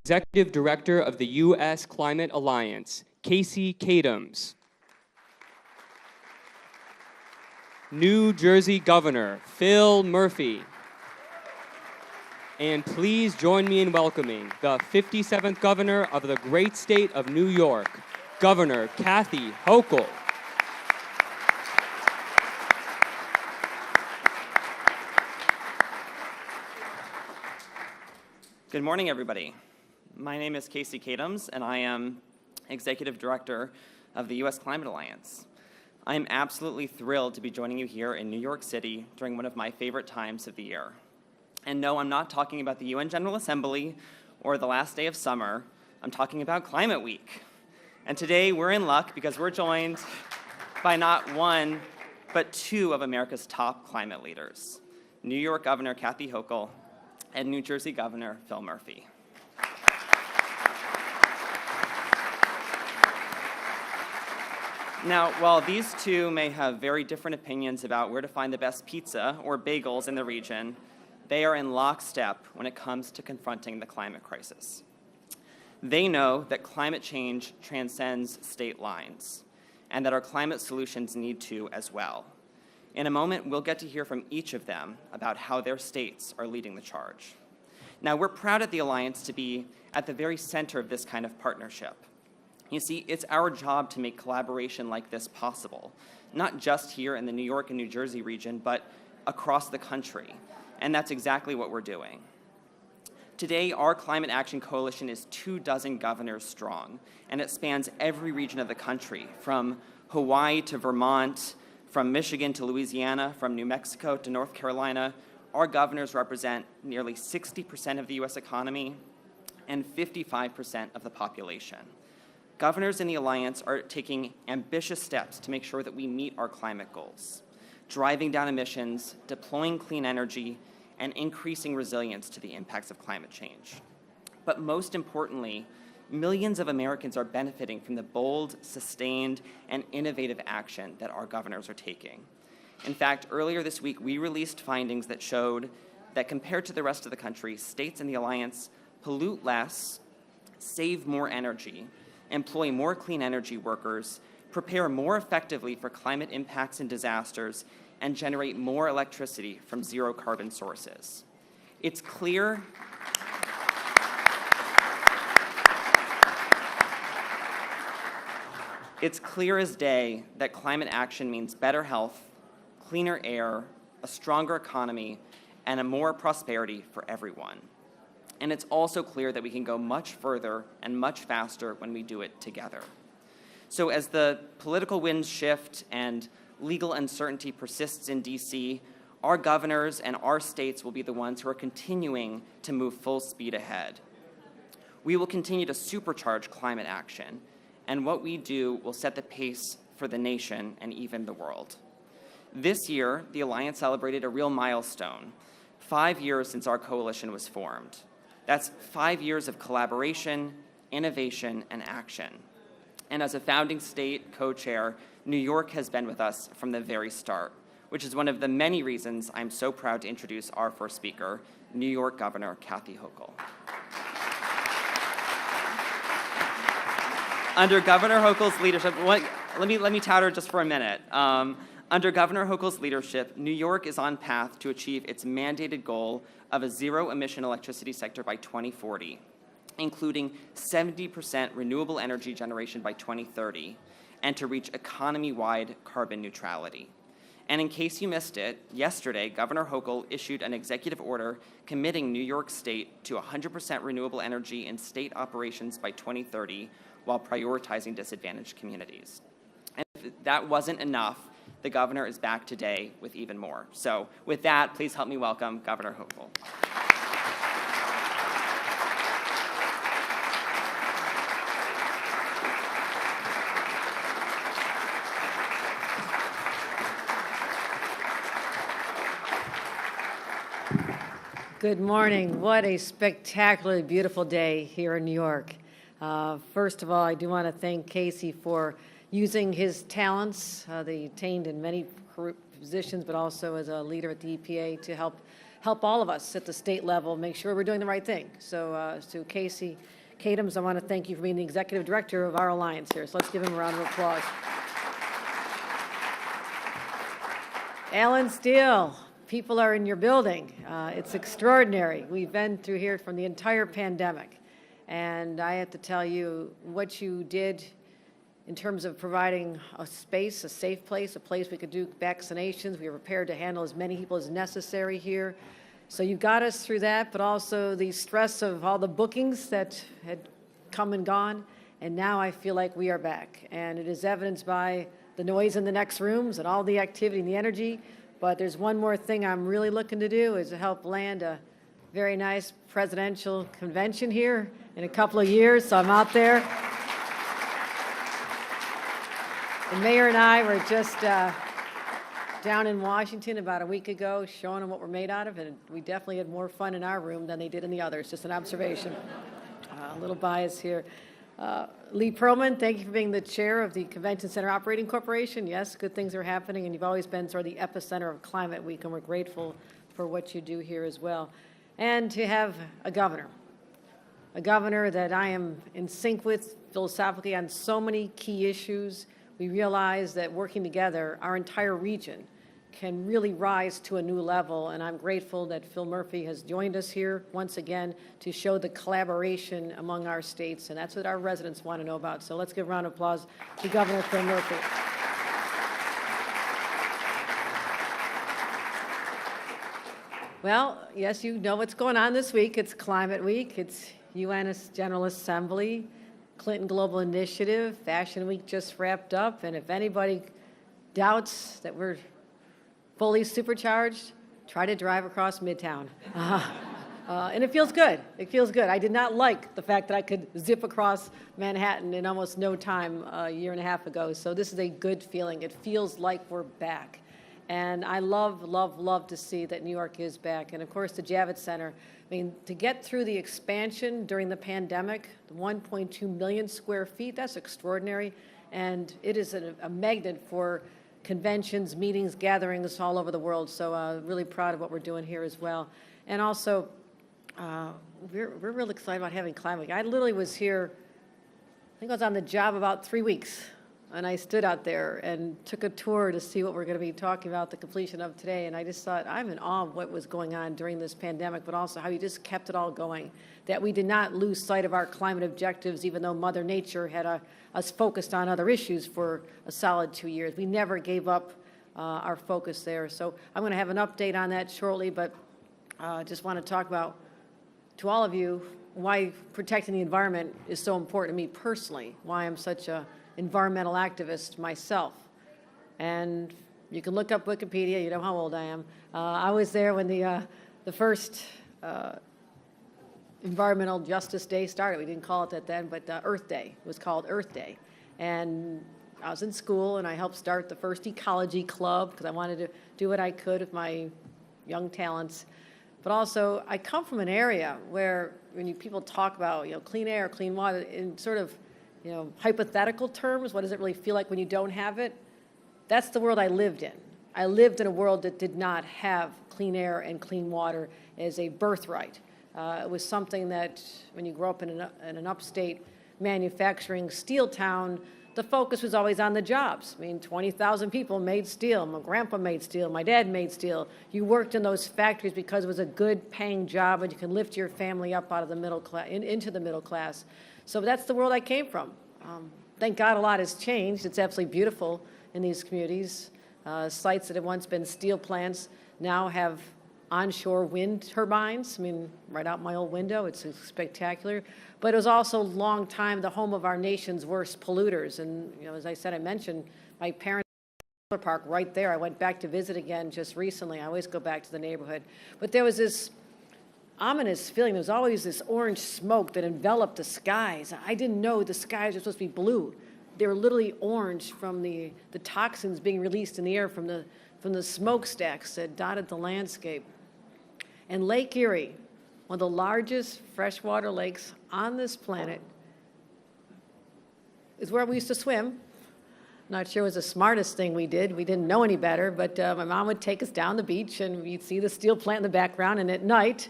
Executive Director of the U.S. Climate Alliance, Casey Kadams. New Jersey Governor, Phil Murphy. And please join me in welcoming the 57th Governor of the great state of New York, Governor Kathy Hochul. Good morning, everybody. My name is Casey Kadams, and I am Executive Director of the U.S. Climate Alliance. I am absolutely thrilled to be joining you here in New York City during one of my favorite times of the year. And no, I'm not talking about the UN General Assembly or the last day of summer. I'm talking about Climate Week. And today we're in luck because we're joined by not one, but two of America's top climate leaders, New York Governor Kathy Hochul and New Jersey Governor Phil Murphy. Now, while these two may have very different opinions about where to find the best pizza or bagels in the region, they are in lockstep when it comes to confronting the climate crisis. They know that climate change transcends state lines and that our climate solutions need to as well. In a moment, we'll get to hear from each of them about how their states are leading the charge. Now, we're proud at the Alliance to be at the very center of this kind of partnership. You see, it's our job to make collaboration like this possible, not just here in the New York and New Jersey region, but across the country. And that's exactly what we're doing. Today, our Climate Action Coalition is 24 governors strong, and it spans every region of the country, from Hawaii to Vermont, from Michigan to Louisiana, from New Mexico to North Carolina. Our governors represent nearly 60% of the U.S. economy and 55% of the population. Governors in the Alliance are taking ambitious steps to make sure that we meet our climate goals, driving down emissions, deploying clean energy, and increasing resilience to the impacts of climate change. But most importantly, millions of Americans are benefiting from the bold, sustained, and innovative action that our governors are taking. In fact, earlier this week, we released findings that showed that compared to the rest of the country, states in the Alliance pollute less, save more energy, employ more clean energy workers, prepare more effectively for climate impacts and disasters, and generate more electricity from zero carbon sources. It's clear as day that climate action means better health, cleaner air, a stronger economy, and a more prosperity for everyone. And it's also clear that we can go much further and much faster when we do it together. So as the political winds shift and legal uncertainty persists in D.C., our governors and our states will be the ones who are continuing to move full speed ahead. We will continue to supercharge climate action, and what we do will set the pace for the nation and even the world. This year, the Alliance celebrated a real milestone, 5 years since our coalition was formed. That's 5 years of collaboration, innovation, and action. And as a founding state co-chair, New York has been with us from the very start, which is one of the many reasons I'm so proud to introduce our first speaker, New York Governor Kathy Hochul. Under Governor Hochul's leadership, let me tout her just for a minute. Under Governor Hochul's leadership, New York is on path to achieve its mandated goal of a zero-emission electricity sector by 2040, including 70% renewable energy generation by 2030, and to reach economy-wide carbon neutrality. And in case you missed it, yesterday, Governor Hochul issued an executive order committing New York State to 100% renewable energy in state operations by 2030 while prioritizing disadvantaged communities. And if that wasn't enough, the governor is back today with even more. So with that, please help me welcome Governor Hochul. Good morning. What a spectacularly beautiful day here in New York. First of all, I do want to thank Casey for using his talents that he attained in many positions, but also as a leader at the EPA to help all of us at the state level make sure we're doing the right thing. So to Casey Kadams, I want to thank you for being the executive director of our alliance here. So let's give him a round of applause. Alan Steele. People are in your building. It's extraordinary. We've been through here from the entire pandemic. And I have to tell you what you did in terms of providing a space, a safe place, a place we could do vaccinations. We were prepared to handle as many people as necessary here. So you got us through that, but also the stress of all the bookings that had come and gone. And now I feel like we are back. And it is evidenced by the noise in the next rooms and all the activity and the energy. But there's one more thing I'm really looking to do is to help land a very nice presidential convention here in a couple of years. So I'm out there. The mayor and I were just down in Washington about a week ago showing them what we're made out of, and we definitely had more fun in our room than they did in the others. Just an observation. A little bias here. Lee Perlman, thank you for being the chair of the Convention Center Operating Corporation. Yes, good things are happening, and you've always been sort of the epicenter of Climate Week, and we're grateful for what you do here as well. And to have a governor that I am in sync with philosophically on so many key issues. We realize that working together, our entire region can really rise to a new level, and I'm grateful that Phil Murphy has joined us here once again to show the collaboration among our states, and that's what our residents want to know about. So let's give a round of applause to Governor Phil Murphy. Well, yes, you know what's going on this week. It's Climate Week. It's UN General Assembly, Clinton Global Initiative, Fashion Week just wrapped up, and if anybody doubts that we're fully supercharged, try to drive across Midtown. And it feels good. It feels good. I did not like the fact that I could zip across Manhattan in almost no time a year and a half ago. So this is a good feeling. It feels like we're back. And I love, love, love to see that New York is back. And of course, the Javits Center. I mean, to get through the expansion during the pandemic, the 1.2 million square feet, that's extraordinary. And it is a magnet for conventions, meetings, gatherings all over the world. So really proud of what we're doing here as well. And also, we're really excited about having Climate Week. I literally was here, I think I was on the job about 3 weeks, and I stood out there and took a tour to see what we're going to be talking about the completion of today. And I just thought, I'm in awe of what was going on during this pandemic, but also how you just kept it all going, that we did not lose sight of our climate objectives, even though Mother Nature had us focused on other issues for a solid 2 years. We never gave up our focus there. So I'm going to have an update on that shortly, but just want to talk about, to all of you, why protecting the environment is so important to me personally, why I'm such an environmental activist myself. And You can look up Wikipedia. You know how old I am. I was there when the first Environmental Justice Day started. We didn't call it that then, but Earth Day. It was called Earth Day. And I was in school, and I helped start the first ecology club because I wanted to do what I could with my young talents. But also, I come from an area where when people talk about, clean air, clean water, in sort of, hypothetical terms, what does it really feel like when you don't have it? That's the world I lived in. I lived in a world that did not have clean air and clean water as a birthright. It was something that when you grow up in an upstate manufacturing steel town, the focus was always on the jobs. I mean, 20,000 people made steel. My grandpa made steel. My dad made steel. You worked in those factories because it was a good paying job and you can lift your family up out of the middle class, into the middle class. So that's the world I came from. Thank God a lot has changed. It's absolutely beautiful in these communities. Sites that have once been steel plants now have onshore wind turbines. I mean, right out my old window, it's spectacular. But it was also a long time the home of our nation's worst polluters. And, as I said, I mentioned my parents' park right there. I went back to visit again just recently. I always go back to the neighborhood. But there was this ominous feeling. There was always this orange smoke that enveloped the skies. I didn't know the skies were supposed to be blue. They were literally orange from the toxins being released in the air from the smokestacks that dotted the landscape. And Lake Erie, one of the largest freshwater lakes on this planet, is where we used to swim. Not sure it was the smartest thing we did. We didn't know any better, but my mom would take us down the beach and we'd see the steel plant in the background, and at night,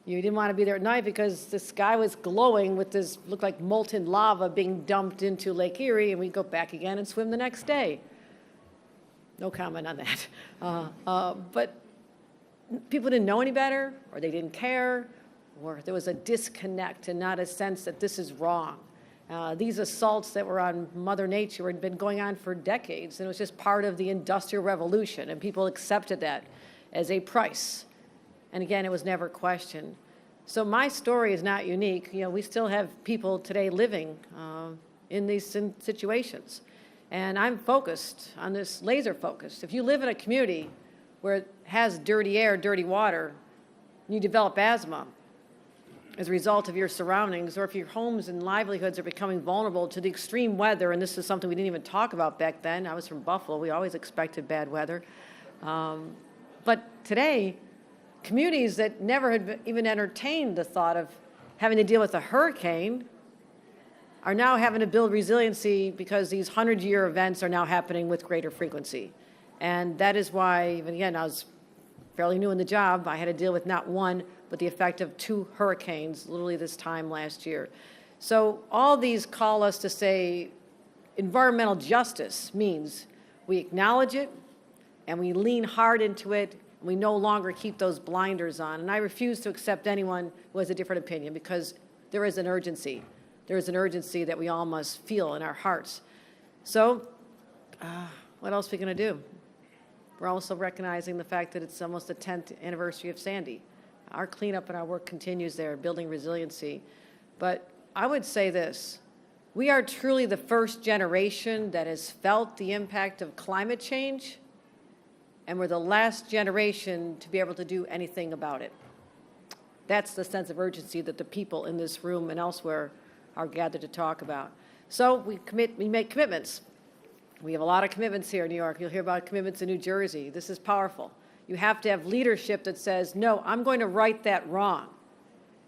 you didn't want to be there at night because the sky was glowing with this, looked like molten lava being dumped into Lake Erie, and we'd go back again and swim the next day. No comment on that. But people didn't know any better, or they didn't care, or there was a disconnect and not a sense that this is wrong. These assaults that were on Mother Nature had been going on for decades, and it was just part of the Industrial Revolution, and people accepted that as a price. And again, it was never questioned. So my story is not unique. We still have people today living in these situations. And I'm focused on this, laser focused. If you live in a community where it has dirty air, dirty water, and you develop asthma as a result of your surroundings, or if your homes and livelihoods are becoming vulnerable to the extreme weather, and this is something we didn't even talk about back then. I was from Buffalo. We always expected bad weather. But today, communities that never had even entertained the thought of having to deal with a hurricane are now having to build resiliency because these 100-year events are now happening with greater frequency. And that is why, even again, I was fairly new in the job. I had to deal with not one, but the effect of 2 hurricanes literally this time last year. So all these call us to say environmental justice means we acknowledge it and we lean hard into it. We no longer keep those blinders on. And I refuse to accept anyone who has a different opinion because there is an urgency. There is an urgency that we all must feel in our hearts. So what else are we going to do? We're also recognizing the fact that it's almost the 10th anniversary of Sandy. Our cleanup and our work continues there, building resiliency. But I would say this. We are truly the first generation that has felt the impact of climate change, and we're the last generation to be able to do anything about it. That's the sense of urgency that the people in this room and elsewhere are gathered to talk about. So we make commitments. We have a lot of commitments here in New York. You'll hear about commitments in New Jersey. This is powerful. You have to have leadership that says, no, I'm going to right that wrong.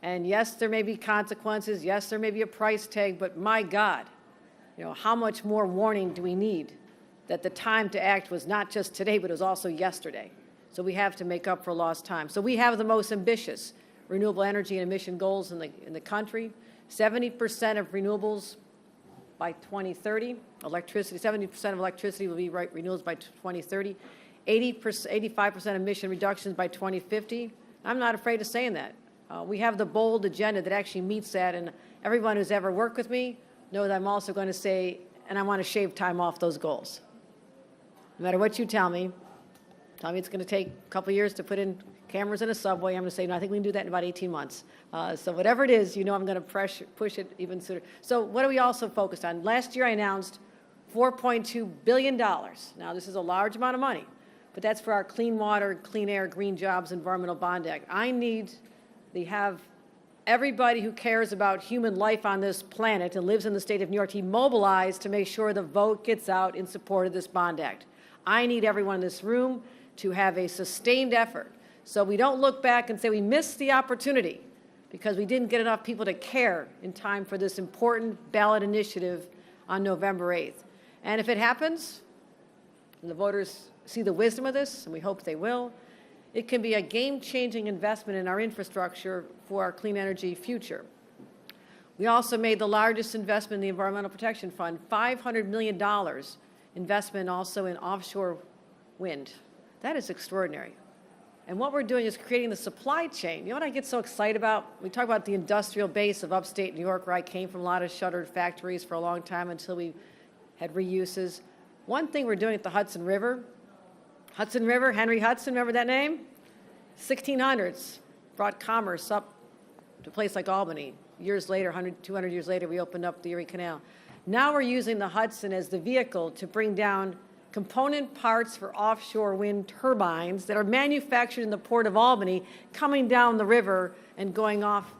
And yes, there may be consequences. Yes, there may be a price tag, but my God, how much more warning do we need that the time to act was not just today, but it was also yesterday. So we have to make up for lost time. So we have the most ambitious renewable energy and emission goals in the country. 70% of renewables by 2030. Electricity, 70% of electricity will be renewables by 2030. 85% emission reductions by 2050. I'm not afraid of saying that. We have the bold agenda that actually meets that, and everyone who's ever worked with me knows I'm also going to say, and I want to shave time off those goals. No matter what you tell me it's going to take a couple years to put in cameras in a subway, I'm going to say, no, I think we can do that in about 18 months. So whatever it is, I'm going to push it even sooner. So what are we also focused on? Last year I announced $4.2 billion. Now, this is a large amount of money, but that's for our Clean Water, Clean Air, Green Jobs, Environmental Bond Act. I need to have everybody who cares about human life on this planet and lives in the state of New York to be mobilized to make sure the vote gets out in support of this bond act. I need everyone in this room to have a sustained effort so we don't look back and say we missed the opportunity because we didn't get enough people to care in time for this important ballot initiative on November 8th. And if it happens, and the voters see the wisdom of this, and we hope they will, it can be a game-changing investment in our infrastructure for our clean energy future. We also made the largest investment in the Environmental Protection Fund, $500 million investment also in offshore wind. That is extraordinary. And what we're doing is creating the supply chain. You know what I get so excited about? We talk about the industrial base of upstate New York, where I came from, a lot of shuttered factories for a long time until we had reuses. One thing we're doing at the Hudson River, Henry Hudson, remember that name? 1600s, brought commerce up to a place like Albany. Years later, 100, 200 years later, we opened up the Erie Canal. Now we're using the Hudson as the vehicle to bring down component parts for offshore wind turbines that are manufactured in the port of Albany, coming down the river and going off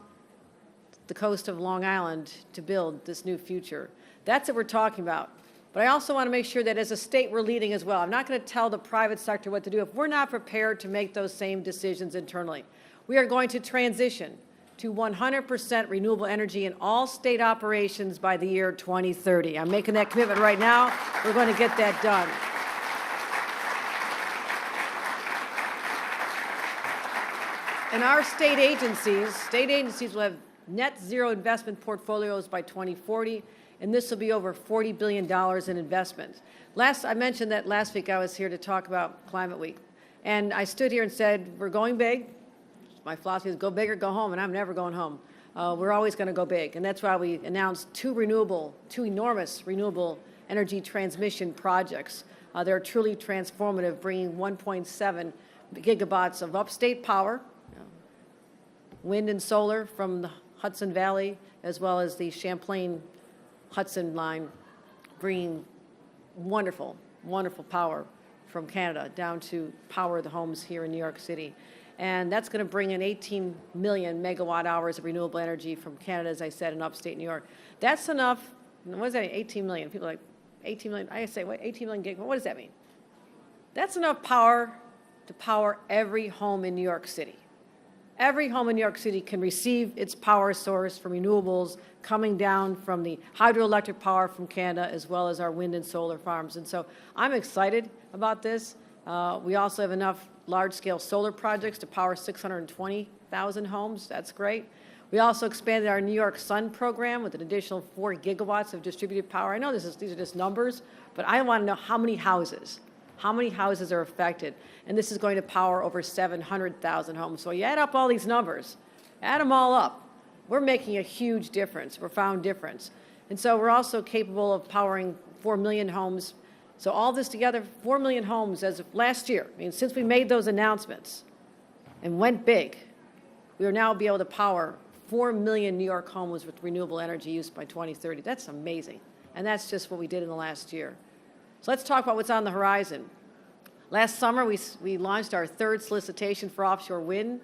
the coast of Long Island to build this new future. That's what we're talking about. But I also want to make sure that as a state we're leading as well. I'm not going to tell the private sector what to do if we're not prepared to make those same decisions internally. We are going to transition to 100% renewable energy in all state operations by the year 2030. I'm making that commitment right now. We're going to get that done. And our state agencies will have net zero investment portfolios by 2040. And this will be over $40 billion in investments. I mentioned that last week I was here to talk about Climate Week. And I stood here and said, we're going big. My philosophy is go big or go home, and I'm never going home. We're always going to go big. And that's why we announced two enormous renewable energy transmission projects. They're truly transformative, bringing 1.7 gigawatts of upstate power, wind and solar from the Hudson Valley, as well as the Champlain Hudson line, bringing wonderful, wonderful power from Canada down to power the homes here in New York City. And that's going to bring in 18 million megawatt hours of renewable energy from Canada, as I said, in upstate New York. That's enough. What does that mean, 18 million? People are like, 18 million? I say, what, 18 million gigawatts? What does that mean? That's enough power to power every home in New York City. Every home in New York City can receive its power source from renewables coming down from the hydroelectric power from Canada, as well as our wind and solar farms. And so I'm excited about this. We also have enough large-scale solar projects to power 620,000 homes. That's great. We also expanded our New York Sun program with an additional 4 gigawatts of distributed power. I know these are just numbers, but I want to know how many houses are affected. And this is going to power over 700,000 homes. So you add up all these numbers, add them all up. We're making a huge difference, profound difference. And so we're also capable of powering 4 million homes. So all this together, 4 million homes as of last year. I mean, since we made those announcements and went big, we will now be able to power 4 million New York homes with renewable energy use by 2030. That's amazing. And that's just what we did in the last year. So let's talk about what's on the horizon. Last summer, we launched our third solicitation for offshore wind.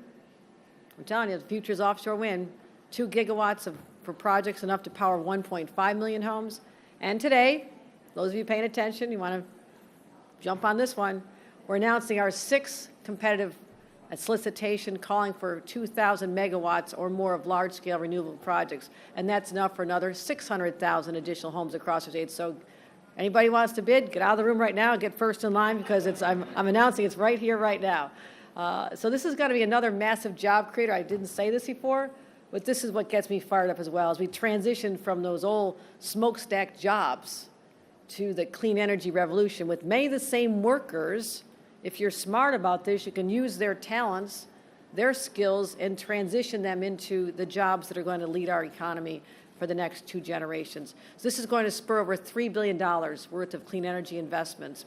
I'm telling you, the future is offshore wind. 2 gigawatts for projects enough to power 1.5 million homes. And today, those of you paying attention, you want to jump on this one, we're announcing our 6th competitive solicitation calling for 2,000 megawatts or more of large-scale renewable projects. And that's enough for another 600,000 additional homes across the state. So anybody wants to bid, get out of the room right now, get first in line, because I'm announcing it's right here, right now. So this is going to be another massive job creator. I didn't say this before, but this is what gets me fired up as well, as we transition from those old smokestack jobs to the clean energy revolution with many of the same workers. If you're smart about this, you can use their talents, their skills, and transition them into the jobs that are going to lead our economy for the next 2 generations. So this is going to spur over $3 billion worth of clean energy investments,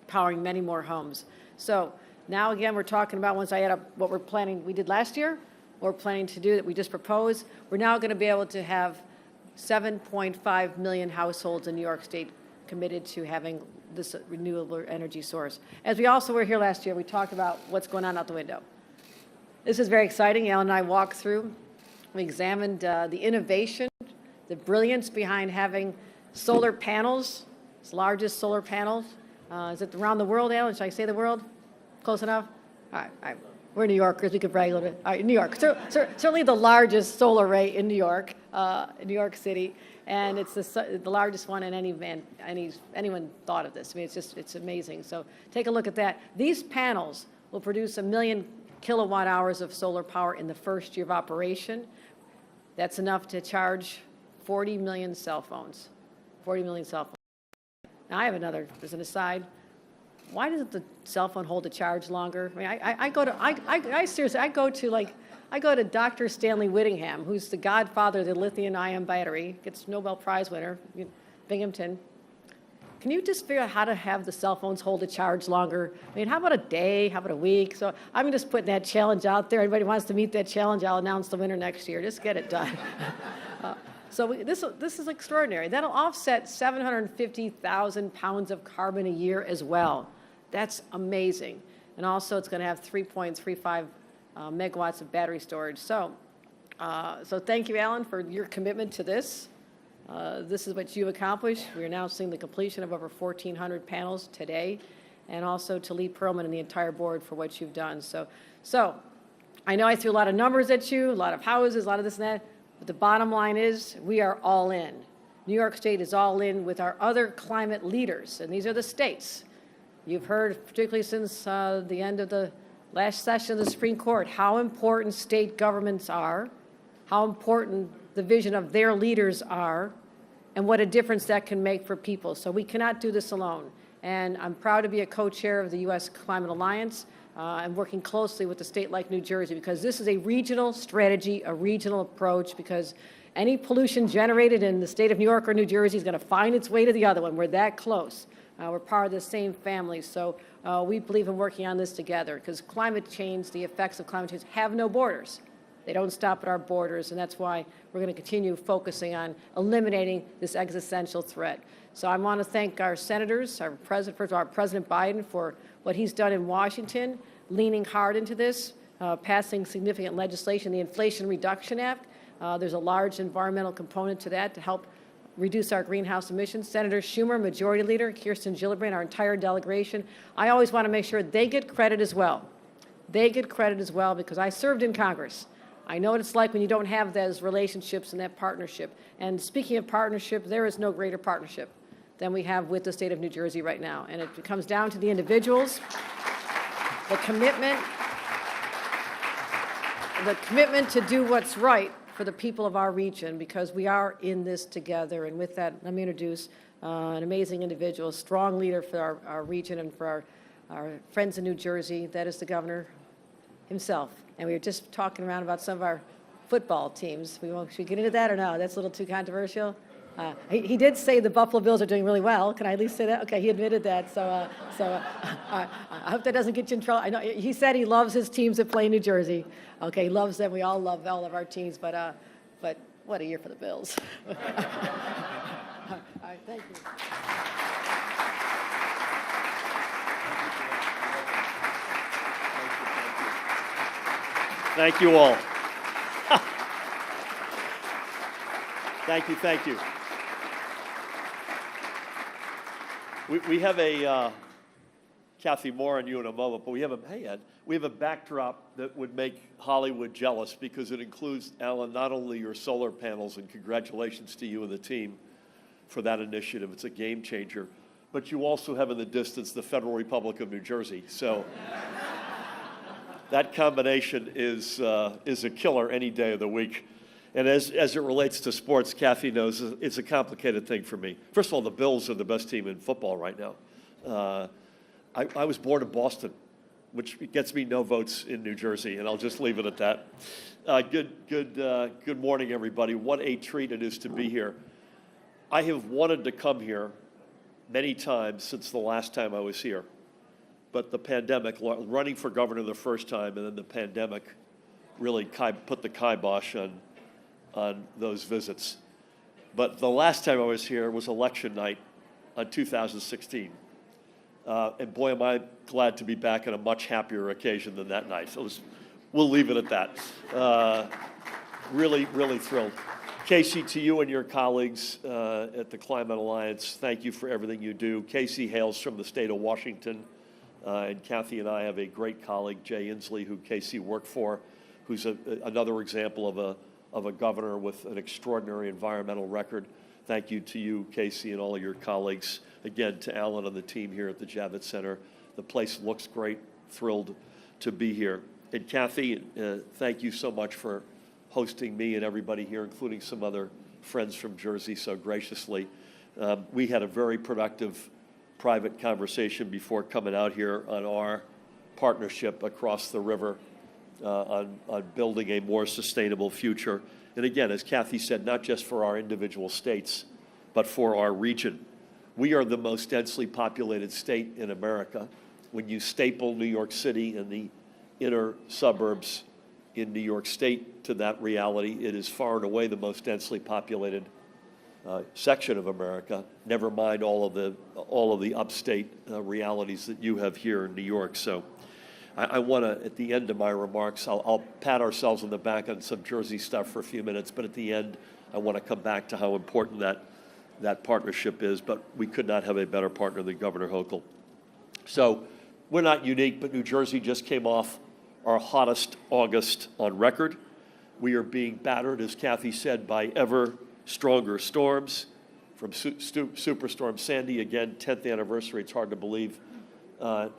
powering many more homes. So now again, we're talking about, once I add up what we did last year, what we're planning to do that we just proposed, we're now going to be able to have 7.5 million households in New York State committed to having this renewable energy source. As we also were here last year, we talked about what's going on out the window. This is very exciting. Alan and I walked through. We examined the innovation, the brilliance behind having solar panels. It's the largest solar panels. Is it around the world, Alan? Should I say the world? Close enough? All right. We're New Yorkers. We could brag a little bit. All right, New York. Certainly the largest solar array in New York, New York City. And it's the largest one in anyone thought of this. I mean, it's amazing. So take a look at that. These panels will produce 1 million kilowatt hours of solar power in the first year of operation. That's enough to charge 40 million cell phones. 40 million cell phones. Now I have another, as an aside. Why doesn't the cell phone hold a charge longer? I mean, seriously, I go to Dr. Stanley Whittingham, who's the godfather of the lithium-ion battery, gets Nobel Prize winner, Binghamton. Can you just figure out how to have the cell phones hold a charge longer? I mean, how about a day? How about a week? So I'm just putting that challenge out there. Anybody wants to meet that challenge, I'll announce the winner next year. Just get it done. This is extraordinary. That'll offset 750,000 pounds of carbon a year as well. That's amazing. And also it's going to have 3.35 megawatts of battery storage. So thank you, Alan, for your commitment to this. This is what you've accomplished. We're announcing the completion of over 1,400 panels today, and also to Lee Perlman and the entire board for what you've done. So I know I threw a lot of numbers at you, a lot of houses, a lot of this and that, but the bottom line is we are all in. New York State is all in with our other climate leaders, and these are the states. You've heard, particularly since the end of the last session of the Supreme Court, how important state governments are, how important the vision of their leaders are, and what a difference that can make for people. So we cannot do this alone. And I'm proud to be a co-chair of the U.S. Climate Alliance and working closely with a state like New Jersey, because this is a regional strategy, a regional approach, because any pollution generated in the state of New York or New Jersey is going to find its way to the other one. We're that close. We're part of the same family. So we believe in working on this together, because climate change, the effects of climate change have no borders. They don't stop at our borders, and that's why we're going to continue focusing on eliminating this existential threat. So I want to thank our senators, our president, first of all, our President Biden for what he's done in Washington, leaning hard into this, passing significant legislation, the Inflation Reduction Act. There's a large environmental component to that to help reduce our greenhouse emissions. Senator Schumer, Majority Leader, Kirsten Gillibrand, our entire delegation. I always want to make sure they get credit as well. They get credit as well, because I served in Congress. I know what it's like when you don't have those relationships and that partnership. And speaking of partnership, there is no greater partnership than we have with the state of New Jersey right now. And it comes down to the individuals, the commitment to do what's right for the people of our region, because we are in this together. And with that, let me introduce an amazing individual, a strong leader for our region and for our friends in New Jersey. That is the governor himself. And we were just talking around about some of our football teams. Should we get into that or no? That's a little too controversial. He did say the Buffalo Bills are doing really well. Can I at least say that? Okay, he admitted that. So I hope that doesn't get you in trouble. I know he said he loves his teams that play in New Jersey. Okay, he loves them. We all love all of our teams. But what a year for the Bills. All right, thank you. Thank you all. Thank you. We have a, Kathy, more on you in a moment, but we have a backdrop that would make Hollywood jealous, because it includes, Alan, not only your solar panels, and congratulations to you and the team for that initiative. It's a game changer. But you also have in the distance the Federal Republic of New Jersey. So that combination is a killer any day of the week. And as it relates to sports, Kathy knows it's a complicated thing for me. First of all, the Bills are the best team in football right now. I was born in Boston, which gets me no votes in New Jersey, and I'll just leave it at that. Good morning, everybody. What a treat it is to be here. I have wanted to come here many times since the last time I was here. But the pandemic, running for governor the first time, and then the pandemic really put the kibosh on those visits. But the last time I was here was election night, on 2016. And boy, am I glad to be back on a much happier occasion than that night. So we'll leave it at that. Really, really thrilled. Casey, to you and your colleagues at the Climate Alliance, thank you for everything you do. Casey hails from the state of Washington, and Kathy and I have a great colleague, Jay Inslee, who Casey worked for, who's another example of a governor with an extraordinary environmental record. Thank you to you, Casey, and all of your colleagues. Again, to Alan and the team here at the Javits Center. The place looks great. Thrilled to be here. And Kathy, thank you so much for hosting me and everybody here, including some other friends from Jersey so graciously. We had a very productive private conversation before coming out here on our partnership across the river on building a more sustainable future. And again, as Kathy said, not just for our individual states, but for our region. We are the most densely populated state in America. When you staple New York City and the inner suburbs in New York State to that reality, it is far and away the most densely populated section of America, never mind all of the upstate realities that you have here in New York. So I want to, at the end of my remarks, I'll pat ourselves on the back on some Jersey stuff for a few minutes, but at the end, I want to come back to how important that partnership is, but we could not have a better partner than Governor Hochul. So we're not unique, but New Jersey just came off our hottest August on record. We are being battered, as Kathy said, by ever stronger storms, from Superstorm Sandy, again, 10th anniversary, it's hard to believe,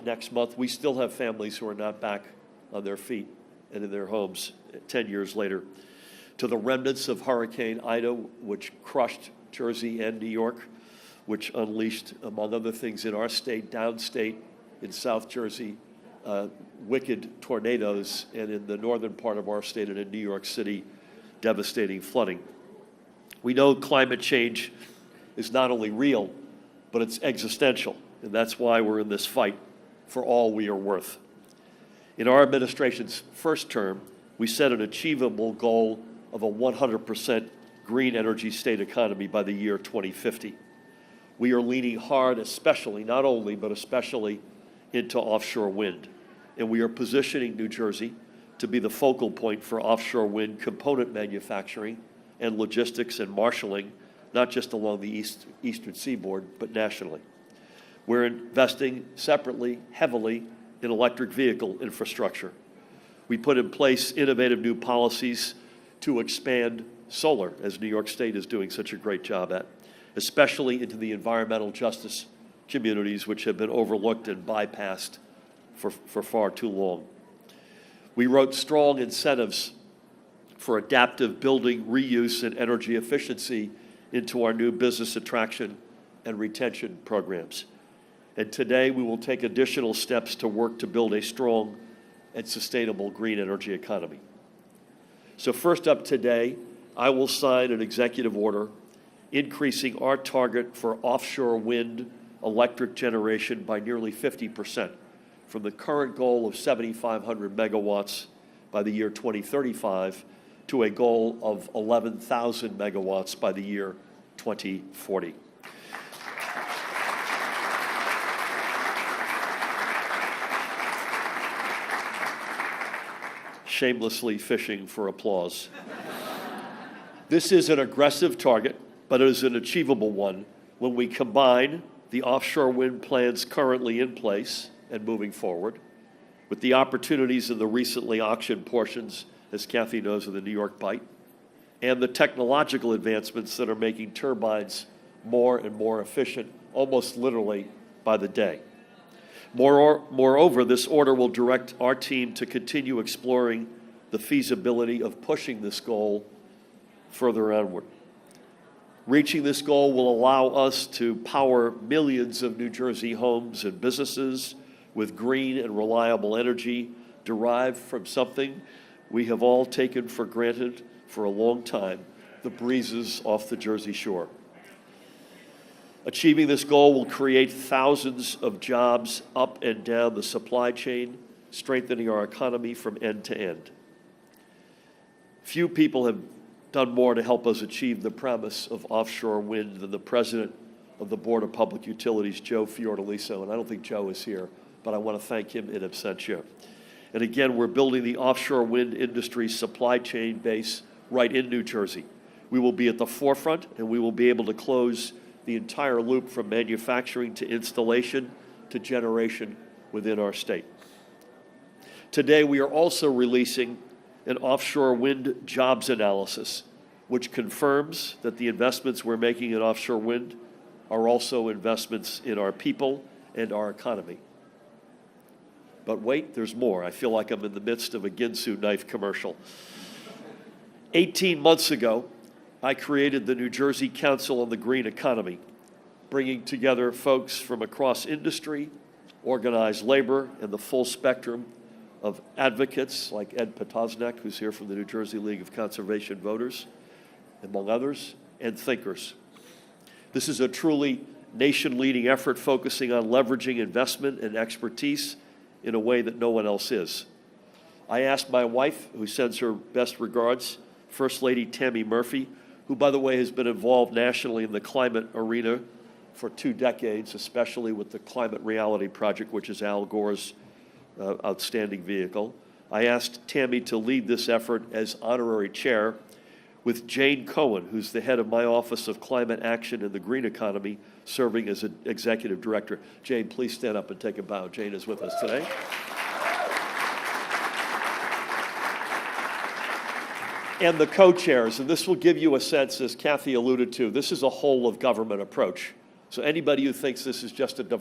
next month. We still have families who are not back on their feet and in their homes 10 years later. To the remnants of Hurricane Ida, which crushed Jersey and New York, which unleashed, among other things, in our state, downstate, in South Jersey, wicked tornadoes, and in the northern part of our state and in New York City, devastating flooding. We know climate change is not only real, but it's existential, and that's why we're in this fight for all we are worth. In our administration's first term, we set an achievable goal of a 100% green energy state economy by the year 2050. We are leaning hard, especially, not only, but especially into offshore wind. And we are positioning New Jersey to be the focal point for offshore wind component manufacturing and logistics and marshaling, not just along the eastern seaboard, but nationally. We're investing separately, heavily, in electric vehicle infrastructure. We put in place innovative new policies to expand solar, as New York State is doing such a great job at, especially into the environmental justice communities, which have been overlooked and bypassed for far too long. We wrote strong incentives for adaptive building, reuse, and energy efficiency into our new business attraction and retention programs. And today, we will take additional steps to work to build a strong and sustainable green energy economy. So first up today, I will sign an executive order increasing our target for offshore wind electric generation by nearly 50%, from the current goal of 7,500 megawatts by the year 2035 to a goal of 11,000 megawatts by the year 2040. Shamelessly fishing for applause. This is an aggressive target, but it is an achievable one when we combine the offshore wind plans currently in place and moving forward with the opportunities in the recently auctioned portions, as Kathy knows, of the New York Bight, and the technological advancements that are making turbines more and more efficient, almost literally by the day. Moreover, this order will direct our team to continue exploring the feasibility of pushing this goal further onward. Reaching this goal will allow us to power millions of New Jersey homes and businesses with green and reliable energy derived from something we have all taken for granted for a long time, the breezes off the Jersey Shore. Achieving this goal will create thousands of jobs up and down the supply chain, strengthening our economy from end to end. Few people have done more to help us achieve the promise of offshore wind than the President of the Board of Public Utilities, Joe Fiordaliso, and I don't think Joe is here, but I want to thank him in absentia. And again, we're building the offshore wind industry supply chain base right in New Jersey. We will be at the forefront, and we will be able to close the entire loop from manufacturing to installation to generation within our state. Today, we are also releasing an offshore wind jobs analysis, which confirms that the investments we're making in offshore wind are also investments in our people and our economy. But wait, there's more. I feel like I'm in the midst of a Ginsu knife commercial. 18 months ago, I created the New Jersey Council on the Green Economy, bringing together folks from across industry, organized labor, and the full spectrum of advocates like Ed Potosnak, who's here from the New Jersey League of Conservation Voters, among others, and thinkers. This is a truly nation-leading effort focusing on leveraging investment and expertise in a way that no one else is. I asked my wife, who sends her best regards, First Lady Tammy Murphy, who, by the way, has been involved nationally in the climate arena for 2 decades, especially with the Climate Reality Project, which is Al Gore's outstanding vehicle. I asked Tammy to lead this effort as honorary chair, with Jane Cohen, who's the head of my Office of Climate Action and the Green Economy, serving as an executive director. Jane, please stand up and take a bow. Jane is with us today. And the co-chairs, and this will give you a sense, as Kathy alluded to, this is a whole of government approach. So anybody who thinks this is just a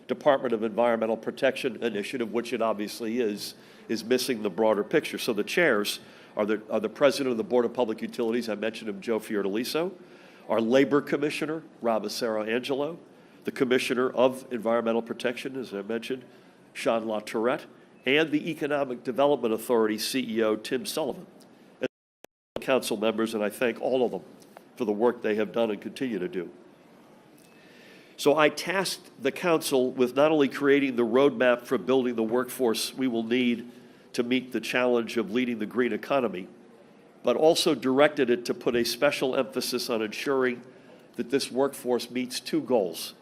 Department of Environmental Protection initiative, which it obviously is missing the broader picture. So the chairs are the president of the Board of Public Utilities, I mentioned him, Joe Fiordaliso, our labor commissioner, Rob Acero-Angelo, the commissioner of Environmental Protection, as I mentioned, Sean LaTourette, and the Economic Development Authority CEO, Tim Sullivan. Council members, and I thank all of them for the work they have done and continue to do. So I tasked the council with not only creating the roadmap for building the workforce we will need to meet the challenge of leading the green economy, but also directed it to put a special emphasis on ensuring that this workforce meets 2 goals.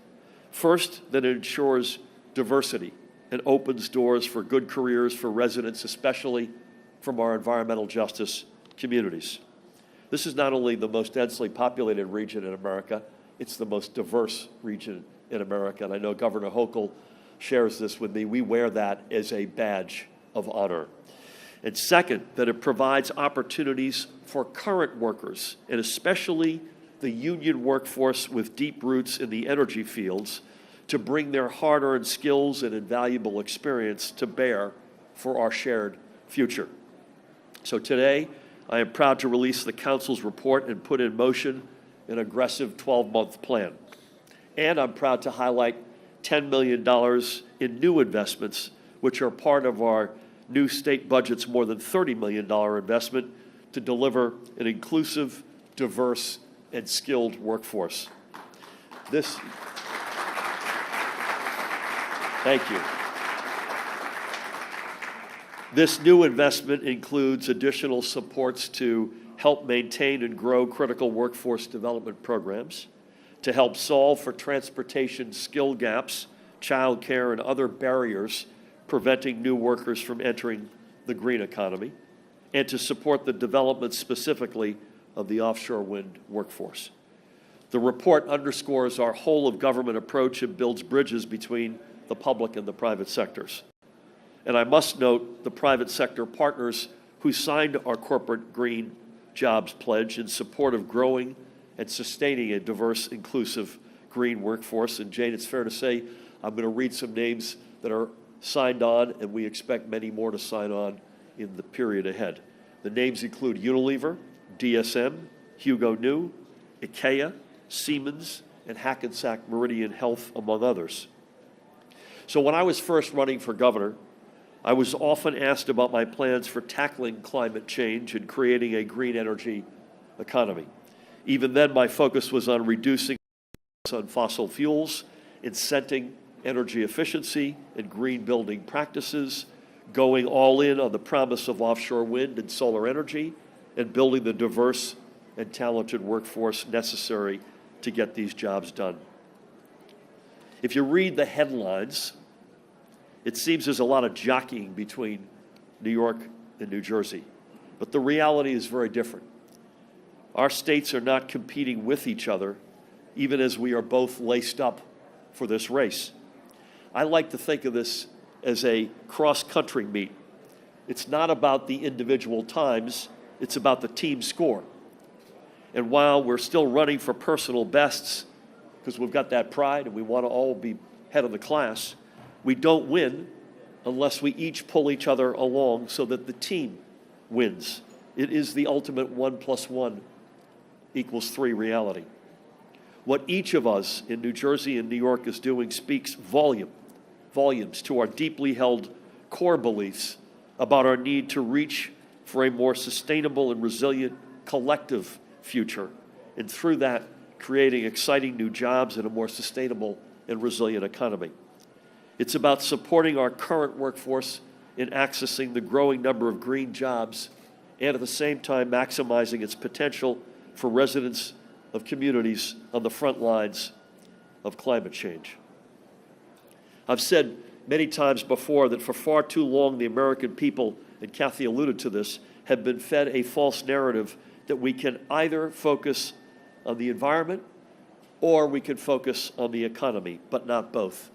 First, that it ensures diversity and opens doors for good careers for residents, especially from our environmental justice communities. This is not only the most densely populated region in America, it's the most diverse region in America. And I know Governor Hochul shares this with me. We wear that as a badge of honor. And second, that it provides opportunities for current workers, and especially the union workforce with deep roots in the energy fields, to bring their hard-earned skills and invaluable experience to bear for our shared future. So today, I am proud to release the Council's report and put in motion an aggressive 12-month plan. And I'm proud to highlight $10 million in new investments, which are part of our new state budget's more than $30 million investment to deliver an inclusive, diverse, and skilled workforce. Thank you. This new investment includes additional supports to help maintain and grow critical workforce development programs, to help solve for transportation skill gaps, childcare, and other barriers preventing new workers from entering the green economy, and to support the development specifically of the offshore wind workforce. The report underscores our whole of government approach and builds bridges between the public and the private sectors. And I must note the private sector partners who signed our corporate green jobs pledge in support of growing and sustaining a diverse, inclusive green workforce. And Jane, it's fair to say, I'm going to read some names that are signed on, and we expect many more to sign on in the period ahead. The names include Unilever, DSM, Hugo New, IKEA, Siemens, and Hackensack Meridian Health, among others. So when I was first running for governor, I was often asked about my plans for tackling climate change and creating a green energy economy. Even then, my focus was on reducing on fossil fuels, incenting energy efficiency and green building practices, going all in on the promise of offshore wind and solar energy, and building the diverse and talented workforce necessary to get these jobs done. If you read the headlines, it seems there's a lot of jockeying between New York and New Jersey. But the reality is very different. Our states are not competing with each other, even as we are both laced up for this race. I like to think of this as a cross-country meet. It's not about the individual times, it's about the team score. And while we're still running for personal bests, because we've got that pride and we want to all be head of the class, we don't win unless we each pull each other along so that the team wins. It is the ultimate 1 + 1 = 3 reality. What each of us in New Jersey and New York is doing speaks volumes to our deeply held core beliefs about our need to reach for a more sustainable and resilient collective future, and through that, creating exciting new jobs and a more sustainable and resilient economy. It's about supporting our current workforce in accessing the growing number of green jobs and at the same time maximizing its potential for residents of communities on the front lines of climate change. I've said many times before that for far too long the American people, and Kathy alluded to this, have been fed a false narrative that we can either focus on the environment or we can focus on the economy, but not both.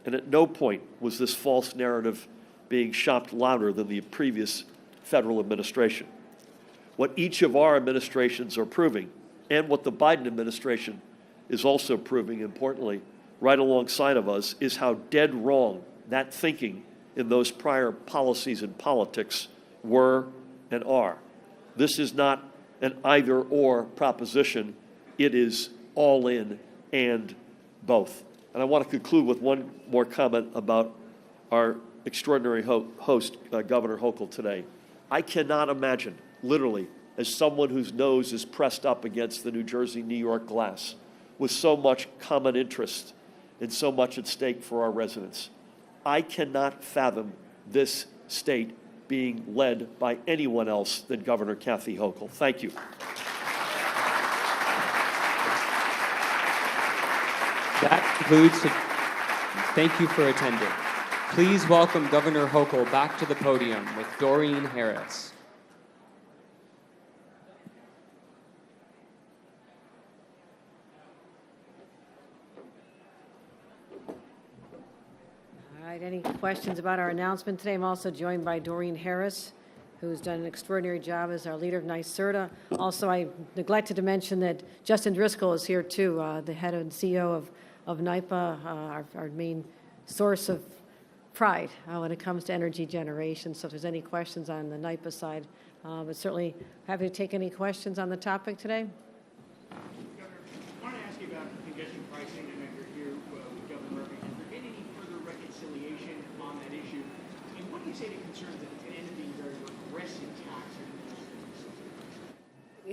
And at no point was this false narrative being shopped louder than the previous federal administration. What each of our administrations are proving, and what the Biden administration is also proving, importantly, right alongside of us, is how dead wrong that thinking in those prior policies and politics were and are. This is not an either-or proposition. It is all in and both. And I want to conclude with one more comment about our extraordinary host, Governor Hochul, today. I cannot imagine, literally, as someone whose nose is pressed up against the New Jersey-New York glass, with so much common interest and so much at stake for our residents. I cannot fathom this state being led by anyone else than Governor Kathy Hochul. Thank you. That concludes. Thank you for attending. Please welcome Governor Hochul back to the podium with Doreen Harris. All right, any questions about our announcement today? I'm also joined by Doreen Harris, who's done an extraordinary job as our leader of NYSERDA. Also, I neglected to mention that Justin Driscoll is here too, the head and CEO of NYPA, our main source of pride when it comes to energy generation. So if there's any questions on the NYPA side, but certainly happy to take any questions on the topic today. Governor, I want to ask you about congestion pricing. I know you're here with Governor Murphy. Has there been any further reconciliation on that issue? And what do you say to concerns that it's going to end up being very regressive tax?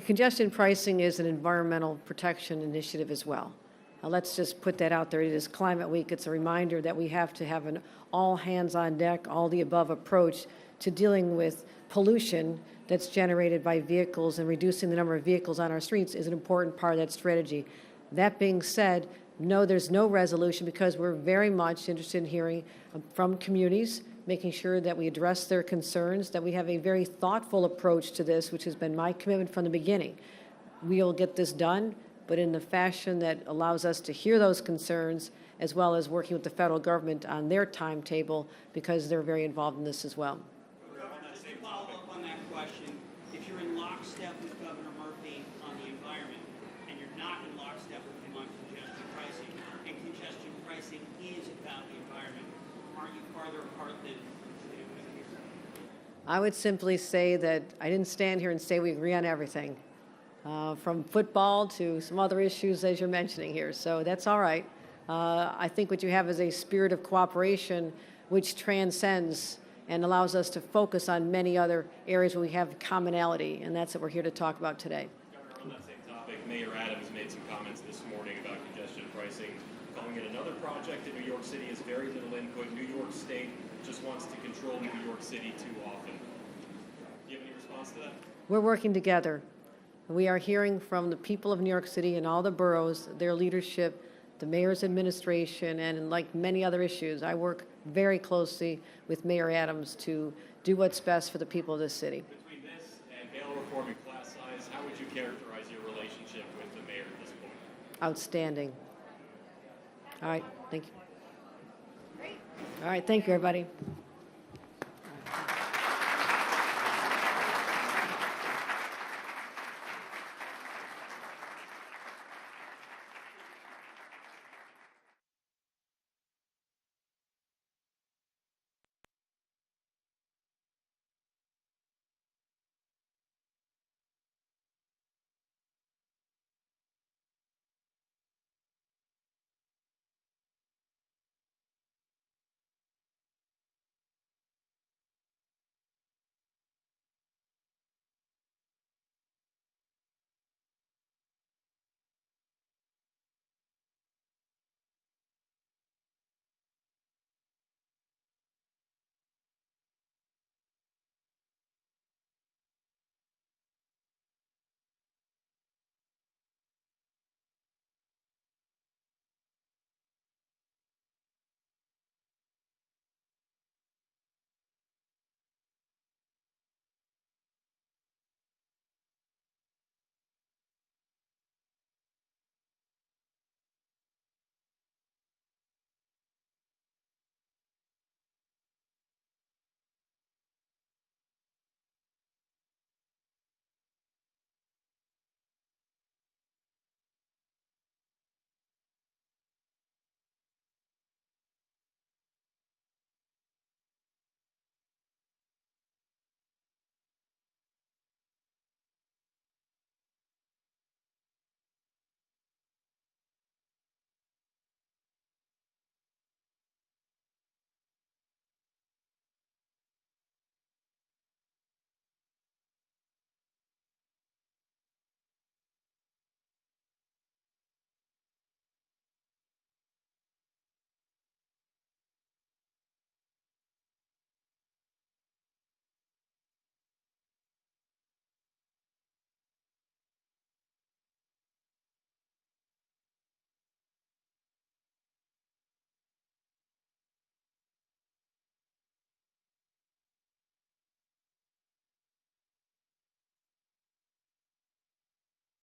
Congestion pricing is an environmental protection initiative as well. Let's just put that out there. It is Climate Week. It's a reminder that we have to have an all hands on deck, all the above approach to dealing with pollution that's generated by vehicles, and reducing the number of vehicles on our streets is an important part of that strategy. That being said, no, there's no resolution because we're very much interested in hearing from communities, making sure that we address their concerns, that we have a very thoughtful approach to this, which has been my commitment from the beginning. We'll get this done, but in the fashion that allows us to hear those concerns, as well as working with the federal government on their timetable, because they're very involved in this as well. Just to follow up on that question, if you're in lockstep with Governor Murphy on the environment, and you're not in lockstep with him on congestion pricing, and congestion pricing is about the environment, aren't you farther apart than here? I would simply say that I didn't stand here and say we agree on everything. From football to some other issues as you're mentioning here. So that's all right. I think what you have is a spirit of cooperation which transcends and allows us to focus on many other areas where we have commonality, and that's what we're here to talk about today. Governor, on that same topic, Mayor Adams made some comments this morning about congestion pricing, calling it another project in New York City has very little input. New York State just wants to control New York City too often. Do you have any response to that? We're working together. We are hearing from the people of New York City and all the boroughs, their leadership, the mayor's administration, and like many other issues, I work very closely with Mayor Adams to do what's best for the people of this city. Between this and bail reform and class size, how would you characterize your relationship with the mayor at this point? Outstanding. All right, thank you. All right, thank you, everybody.